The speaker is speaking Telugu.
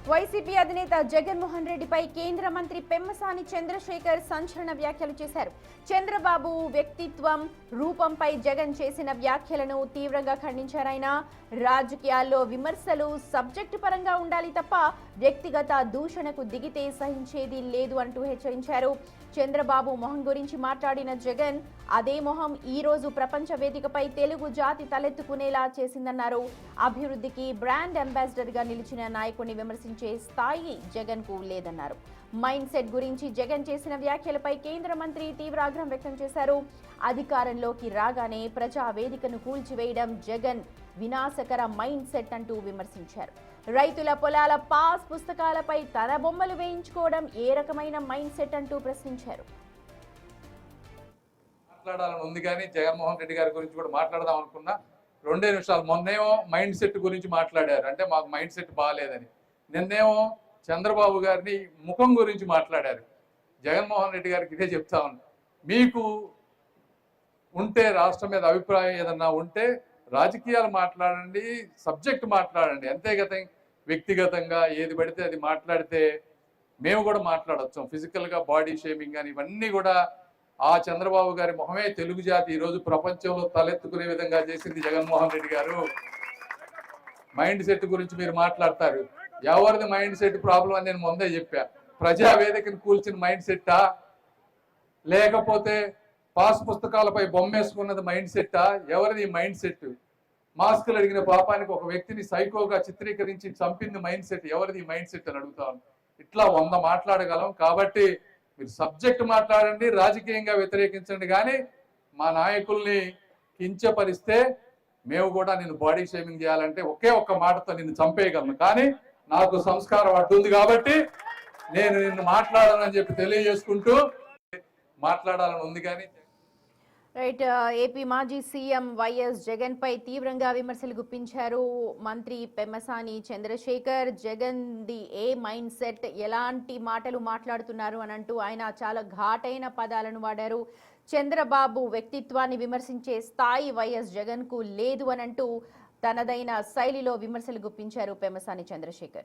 వైసీపీ అధినేత జగన్మోహన్ రెడ్డిపై కేంద్ర మంత్రి పెమ్మసాని చంద్రశేఖర్ సంచలన వ్యాఖ్యలు చేశారు. చంద్రబాబు వ్యక్తిత్వం, రూపంపై జగన్ చేసిన వ్యాఖ్యలను తీవ్రంగా ఖండించారాయన. రాజకీయాల్లో విమర్శలు సబ్జెక్టు పరంగా ఉండాలి తప్ప వ్యక్తిగత దూషణకు దిగితే సహించేది లేదు అంటూ హెచ్చరించారు. చంద్రబాబు మొహం గురించి మాట్లాడిన జగన్, అదే మొహం ఈ రోజు ప్రపంచ వేదికపై తెలుగు జాతి తలెత్తుకునేలా చేసిందన్నారు. అభివృద్ధికి బ్రాండ్ అంబాసిడర్ గా నిలిచిన నాయకుడిని విమర్శించే స్థాయి జగన్ కు లేదన్నారు. మైండ్ సెట్ గురించి జగన్ చేసిన వ్యాఖ్యలపై కేంద్ర మంత్రి తీవ్ర ఆగ్రహం వ్యక్తం చేశారు. అధికారంలోకి రాగానే ప్రజా వేదికను కూల్చివేయడం జగన్ వినాశకర మైండ్ సెట్ అంటూ విమర్శించారు. రైతుల పొలాల పాస్ పుస్తకాలపై తన బొమ్మలు వేయించుకోవడం ఏ రకమైన మైండ్ సెట్ అంటూ ప్రశ్నించారు. మాట్లాడాలని ఉంది కానీ జగన్మోహన్ రెడ్డి గారి గురించి కూడా మాట్లాడదాం అనుకున్నా. 2 నిమిషాలు. మొన్నేమో మైండ్ సెట్ గురించి మాట్లాడారు, అంటే మాకు మైండ్ సెట్ బాగాలేదని. నిన్నేమో చంద్రబాబు గారిని ముఖం గురించి మాట్లాడారు. జగన్మోహన్ రెడ్డి గారికి ఇదే చెప్తా ఉన్నా, మీకు ఉంటే రాష్ట్రం మీద అభిప్రాయం ఏదన్నా ఉంటే రాజకీయాలు మాట్లాడండి, సబ్జెక్ట్ మాట్లాడండి. అంతేగత వ్యక్తిగతంగా ఏది పడితే అది మాట్లాడితే మేము కూడా మాట్లాడొచ్చు. ఫిజికల్గా బాడీ షేమింగ్ అని ఇవన్నీ కూడా ఆ చంద్రబాబు గారి మొహమే తెలుగు జాతి ఈరోజు ప్రపంచంలో తలెత్తుకునే విధంగా చేసింది జగన్మోహన్ రెడ్డి గారు. మైండ్ సెట్ గురించి మీరు మాట్లాడతారు. ఎవరిది మైండ్ సెట్ ప్రాబ్లం అని నేను ముందే చెప్పా. ప్రజావేదికను కూల్చిన మైండ్ సెట్టా, లేకపోతే పాస్ పుస్తకాలపై బొమ్మేసుకున్నది మైండ్ సెట్టా? ఎవరిది మైండ్ సెట్? మాస్కులు అడిగిన పాపానికి ఒక వ్యక్తిని సైకోగా చిత్రీకరించి చంపింది మైండ్ సెట్. ఎవరిది మైండ్ సెట్ అని అడుగుతాను. ఇట్లా 100 మాట్లాడగలం. కాబట్టి మీరు సబ్జెక్ట్ మాట్లాడండి, రాజకీయంగా వ్యతిరేకించండి. కానీ మా నాయకుల్ని కించపరిస్తే మేము కూడా నిన్ను బాడీ షేమింగ్ చేయాలంటే ఒకే ఒక్క మాటతో నిన్ను చంపేయగలను. కానీ నాకు సంస్కారం అడ్డుంది కాబట్టి నేను నిన్ను మాట్లాడాలని చెప్పి తెలియజేసుకుంటూ మాట్లాడాలని ఉంది. కానీ రైట్. ఏపీ మాజీ సీఎం వైఎస్ జగన్ పై తీవ్రంగా విమర్శలు గుప్పించారు మంత్రి Pemmasani Chandrasekhar. Jagan the a mindset, ఎలాంటి మాటలు మాట్లాడుతున్నారు అని అంటూ ఆయన చాలా ఘాటైన పదాలను వాడారు. చంద్రబాబు వ్యక్తిత్వాన్ని విమర్శించే స్థాయి వైఎస్ జగన్ కు లేదు అని అంటూ తనదైన శైలిలో విమర్శలు గుప్పించారు పెమ్మసాని చంద్రశేఖర్.